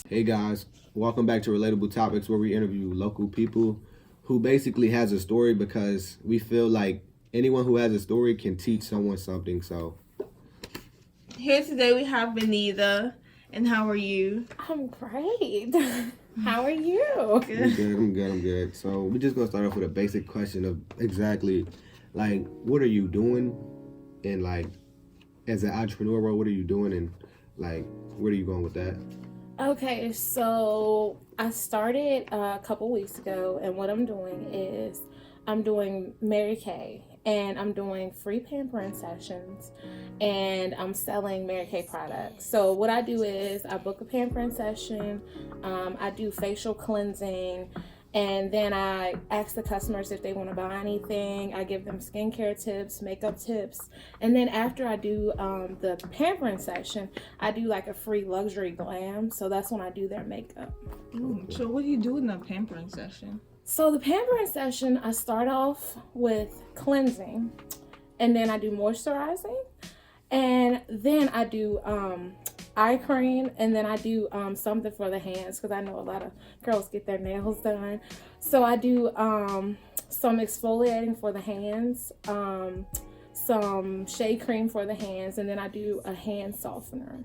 Hey guys, welcome back to Relatable Topics where we interview local people who basically has a story because we feel like anyone who has a story can teach someone something. So Here today we have Vinita. And how are you? I'm great. How are you? I'm good. So we're just gonna start off with a basic question of exactly like what are you doing and like as an entrepreneur role, what are you doing and like where are you going with that? Okay, so I started a couple weeks ago, and what I'm doing is I'm doing Mary Kay, and I'm doing free pampering sessions, and I'm selling Mary Kay products. So what I do is I book a pampering session, I do facial cleansing, and then I ask the customers if they want to buy anything. I give them skincare tips, makeup tips, and then after I do the pampering session, I do like a free luxury glam. So that's when I do their makeup. So what do you do in the pampering session? So the pampering session, I start off with cleansing, and then I do moisturizing, and then I do eye cream, and then I do something for the hands because I know a lot of girls get their nails done. So I do some exfoliating for the hands, some shea cream for the hands, and then I do a hand softener.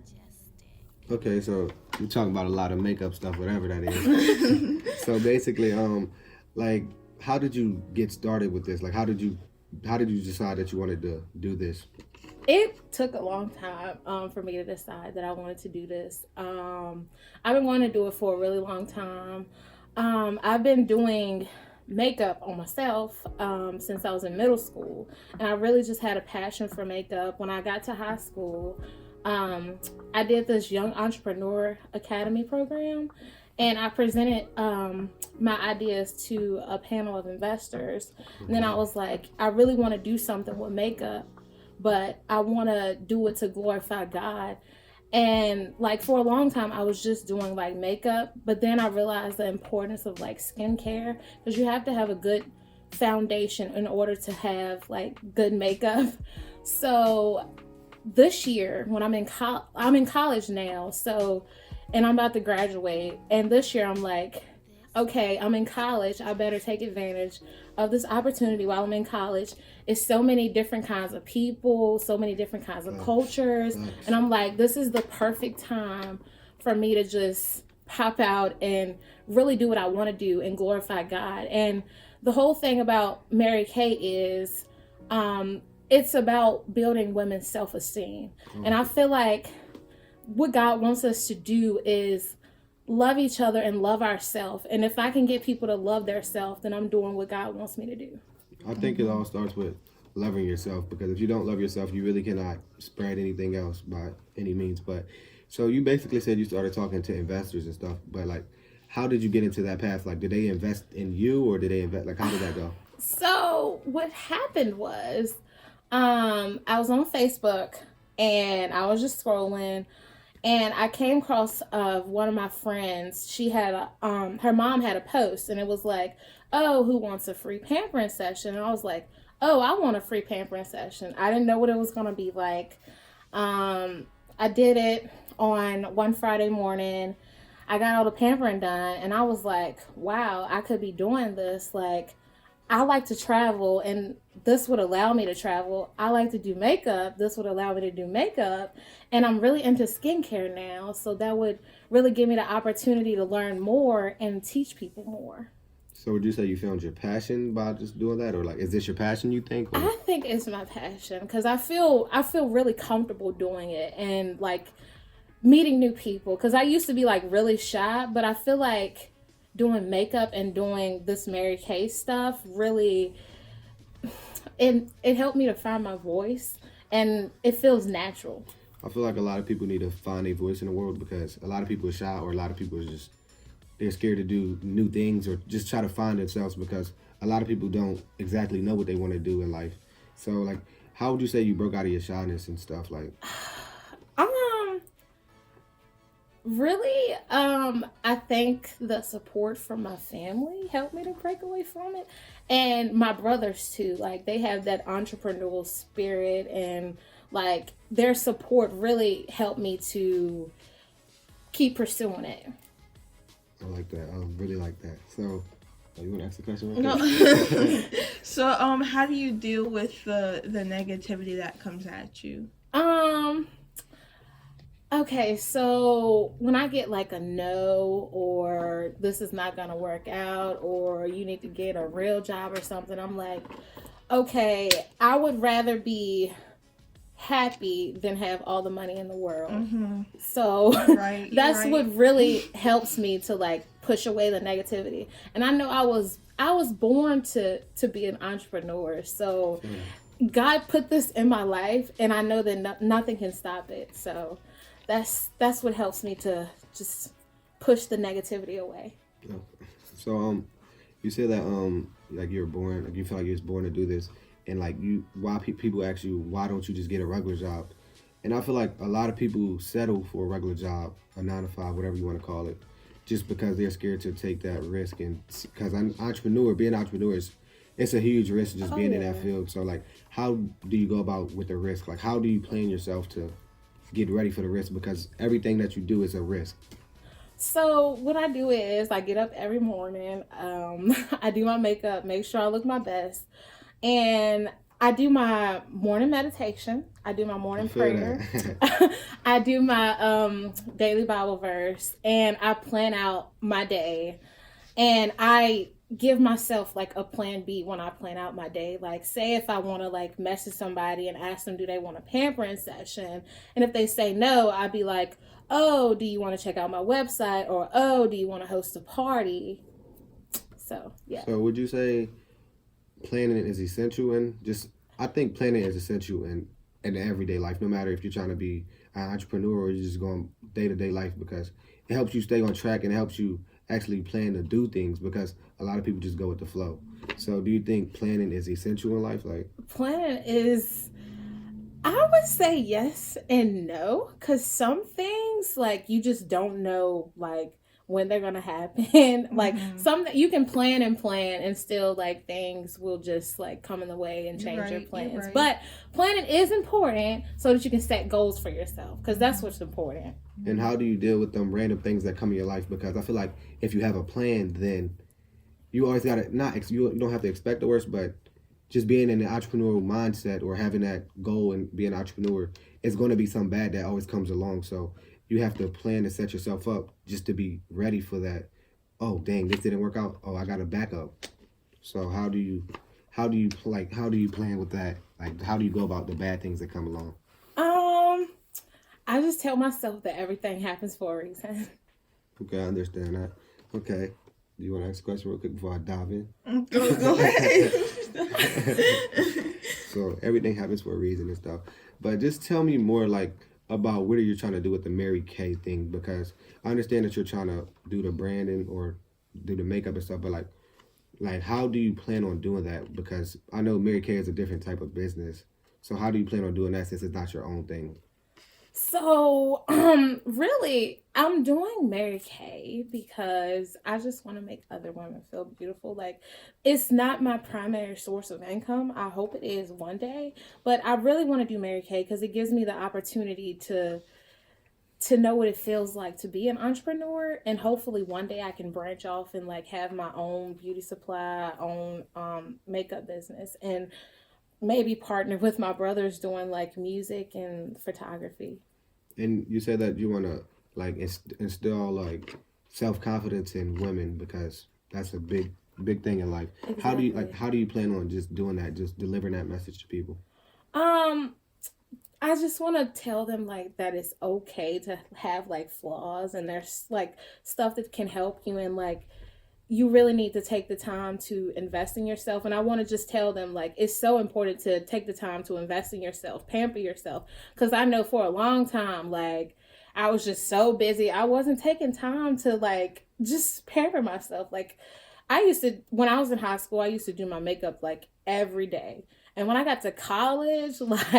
Okay, so we're talking about a lot of makeup stuff, whatever that is. So basically, like, how did you get started with this? Like, how did you decide that you wanted to do this? It took a long time for me to decide that I wanted to do this. I've been wanting to do it for a really long time. I've been doing makeup on myself since I was in middle school, and I really just had a passion for makeup. When I got to high school, I did this Young Entrepreneur Academy program, and I presented my ideas to a panel of investors. And then I was like, I really want to do something with makeup, but I want to do it to glorify God. And like for a long time, I was just doing like makeup, but then I realized the importance of like skincare, because you have to have a good foundation in order to have like good makeup. So this year, when I'm in college now, and I'm about to graduate, and this year I'm like, okay, I'm in college, I better take advantage of this opportunity while I'm in college. It's so many different kinds of people, so many different kinds of cultures, and I'm like, this is the perfect time for me to just pop out and really do what I want to do and glorify God. And the whole thing about Mary Kay is it's about building women's self-esteem. And I feel like what God wants us to do is love each other and love ourselves. And if I can get people to love themselves, then I'm doing what God wants me to do. I think it all starts with loving yourself, because if you don't love yourself, you really cannot spread anything else by any means. But so you basically said you started talking to investors and stuff, but like, how did you get into that path? Like, did they invest in you, or did they invest? Like, how did that go? So what happened was, I was on Facebook and I was just scrolling, and I came across one of my friends. She had her mom had a post, and it was like, oh, who wants a free pampering session? And I was like, oh, I want a free pampering session. I didn't know what it was going to be like. I did it on one Friday morning. I got all the pampering done, and I was like, wow, I could be doing this. Like, I like to travel, and this would allow me to travel. I like to do makeup. This would allow me to do makeup. And I'm really into skincare now, so that would really give me the opportunity to learn more and teach people more. So would you say you found your passion by just doing that, or like, is this your passion, you think? Or? I think it's my passion because I feel really comfortable doing it and like meeting new people. Because I used to be like really shy, but I feel like doing makeup and doing this Mary Kay stuff really, it helped me to find my voice, and it feels natural. I feel like a lot of people need to find a voice in the world, because a lot of people are shy, or a lot of people are just, they're scared to do new things or just try to find themselves, because a lot of people don't exactly know what they want to do in life. So like, how would you say you broke out of your shyness and stuff? Like, really, I think the support from my family helped me to break away from it, and my brothers too. Like, they have that entrepreneurial spirit, and like their support really helped me to keep pursuing it. I like that. I really like that. So, you want to ask the question? No. So, how do you deal with the negativity that comes at you? Okay, so when I get like a no, or this is not gonna work out, or you need to get a real job or something, I'm like, okay, I would rather be happy than have all the money in the world. Mm-hmm. So Right, that's what really helps me to like push away the negativity. And I know I was born to be an entrepreneur, so God put this in my life, and I know that nothing can stop it. So that's what helps me to just push the negativity away. So you said that like you're born, like you feel like you're just born to do this, and like why people ask you, why don't you just get a regular job? And I feel like a lot of people settle for a regular job, a 9 to 5, whatever you want to call it, just because they're scared to take that risk. And because being an entrepreneur it's a huge risk just being in that field. So like, how do you go about with the risk? Like, how do you plan yourself to get ready for the risk? Because everything that you do is a risk. So what I do is I get up every morning, I do my makeup, make sure I look my best, and I do my morning meditation. I do my morning prayer. I do my daily Bible verse, and I plan out my day. And I give myself like a plan B when I plan out my day. Like, say if I want to like message somebody and ask them, do they want a pampering session? And if they say no, I'd be like, oh, do you want to check out my website? Or, oh, do you want to host a party? So, yeah. So would you say planning is essential? And I think planning is essential in everyday life, no matter if you're trying to be an entrepreneur or you're just going day-to-day life, because it helps you stay on track and it helps you actually plan to do things, because a lot of people just go with the flow. So do you think planning is essential in life? Like, planning is, I would say yes and no, because some things like you just don't know like when they're gonna happen. Like some you can plan and still like things will just like come in the way and change your plans. But planning is important so that you can set goals for yourself, because that's what's important. And how do you deal with them random things that come in your life? Because I feel like if you have a plan, then you always gotta you don't have to expect the worst, but just being in the entrepreneurial mindset or having that goal and being an entrepreneur, it's going to be something bad that always comes along. So you have to plan and set yourself up just to be ready for that. Oh, dang, this didn't work out. Oh, I got a backup. So how do you plan with that? Like, how do you go about the bad things that come along? I just tell myself that everything happens for a reason. Okay, I understand that. Okay. Do you want to ask a question real quick before I dive in? Go ahead. So everything happens for a reason and stuff. But just tell me more like about what are you trying to do with the Mary Kay thing, because I understand that you're trying to do the branding or do the makeup and stuff, but like how do you plan on doing that? Because I know Mary Kay is a different type of business. So how do you plan on doing that since it's not your own thing? So, really, I'm doing Mary Kay because I just want to make other women feel beautiful. Like, it's not my primary source of income. I hope it is one day, but I really want to do Mary Kay because it gives me the opportunity to know what it feels like to be an entrepreneur, and hopefully one day I can branch off and like have my own beauty supply, own makeup business, and maybe partner with my brothers doing like music and photography. And you said that you want to like instill like self-confidence in women, because that's a big thing in life. Exactly. How do you plan on just doing that, just delivering that message to people? I just want to tell them like that it's okay to have like flaws, and there's like stuff that can help you, and like you really need to take the time to invest in yourself. And I want to just tell them like it's so important to take the time to invest in yourself, pamper yourself, because I know for a long time like I was just so busy, I wasn't taking time to like just pamper myself. Like when I was in high school, I used to do my makeup like every day. And when I got to college, like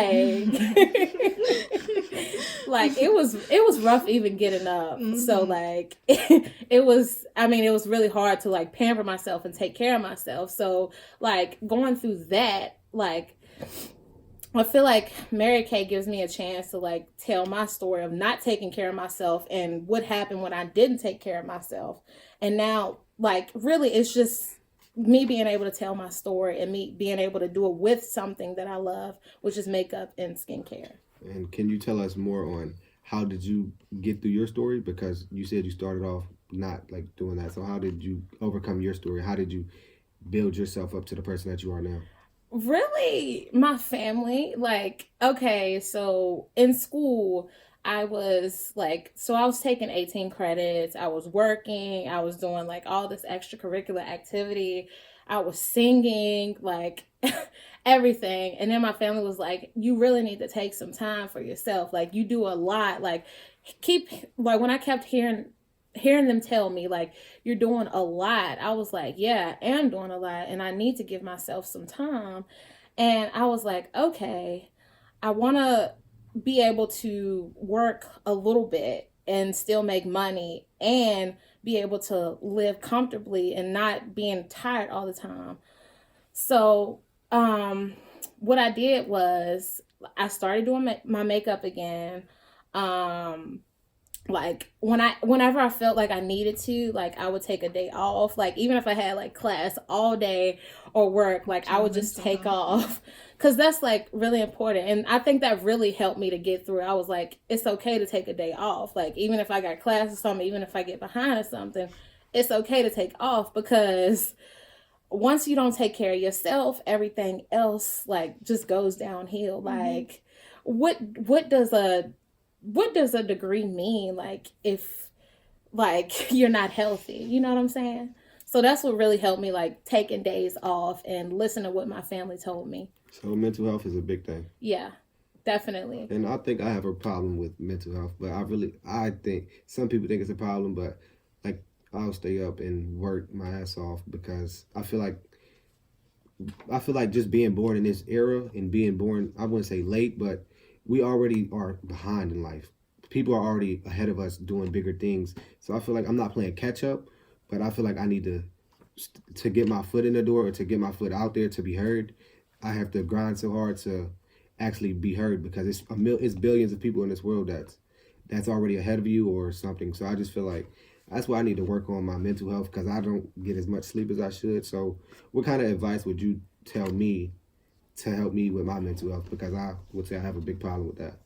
like it was rough even getting up. Mm-hmm. So like it was really hard to like pamper myself and take care of myself. So like going through that, like I feel like Mary Kay gives me a chance to like tell my story of not taking care of myself and what happened when I didn't take care of myself. And now, like, really, it's just me being able to tell my story and me being able to do it with something that I love, which is makeup and skincare. And can you tell us more on how did you get through your story? Because you said you started off not like doing that. So how did you overcome your story? How did you build yourself up to the person that you are now? Really, my family. Like, okay, so in school, I was taking 18 credits. I was working. I was doing like all this extracurricular activity. I was singing, like everything. And then my family was like, you really need to take some time for yourself. Like, you do a lot. Like, when I kept hearing them tell me like, you're doing a lot, I was like, yeah, I am doing a lot and I need to give myself some time. And I was like, okay, I want to be able to work a little bit and still make money and be able to live comfortably and not being tired all the time. So what I did was I started doing my makeup again. Like whenever I felt like I needed to, like I would take a day off. Like even if I had like class all day or work, like I would just take off, because that's like really important. And I think that really helped me to get through. I was like, it's okay to take a day off. Like even if I got class or something, even if I get behind or something, it's okay to take off, because once you don't take care of yourself, everything else like just goes downhill. Mm-hmm. Like what does a degree mean, like if like you're not healthy? You know what I'm saying? So that's what really helped me, like taking days off and listen to what my family told me. So mental health is a big thing. Yeah, definitely. And I think I have a problem with mental health, but I think some people think it's a problem, but like I'll stay up and work my ass off, because I feel like just being born in this era and being born, I wouldn't say late, but we already are behind in life. People are already ahead of us doing bigger things. So I feel like I'm not playing catch up, but I feel like I need to get my foot in the door, or to get my foot out there to be heard. I have to grind so hard to actually be heard, because it's billions of people in this world that's already ahead of you or something. So I just feel like that's why I need to work on my mental health, because I don't get as much sleep as I should. So what kind of advice would you tell me to help me with my mental health? Because I would say I have a big problem with that.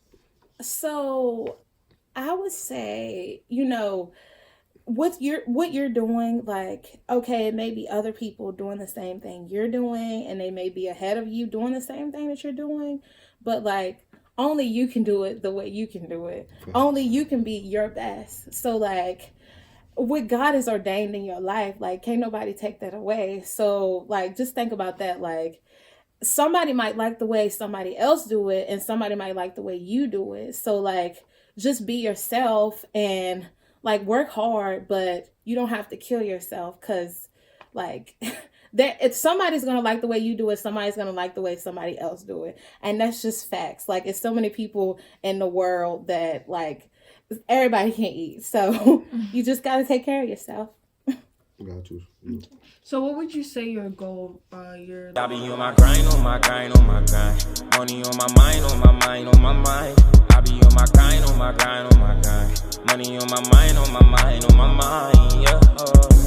So I would say, what you're doing, like, okay, maybe other people doing the same thing you're doing, and they may be ahead of you doing the same thing that you're doing, but like only you can do it the way you can do it. Okay. Only you can be your best. So like what God has ordained in your life, like can't nobody take that away. So like just think about that. Like somebody might like the way somebody else do it, and somebody might like the way you do it. So like just be yourself and like work hard, but you don't have to kill yourself, because like if somebody's gonna like the way you do it, somebody's gonna like the way somebody else do it, and that's just facts. Like it's so many people in the world that like everybody can eat, so you just gotta take care of yourself. Got you. So what would you say your goal, I be on my grind, on my grind, on my grind. Money on my mind, on my mind, on my mind. I be on my grind, on my grind, on my grind. Money on my mind, on my mind, on my mind, yeah.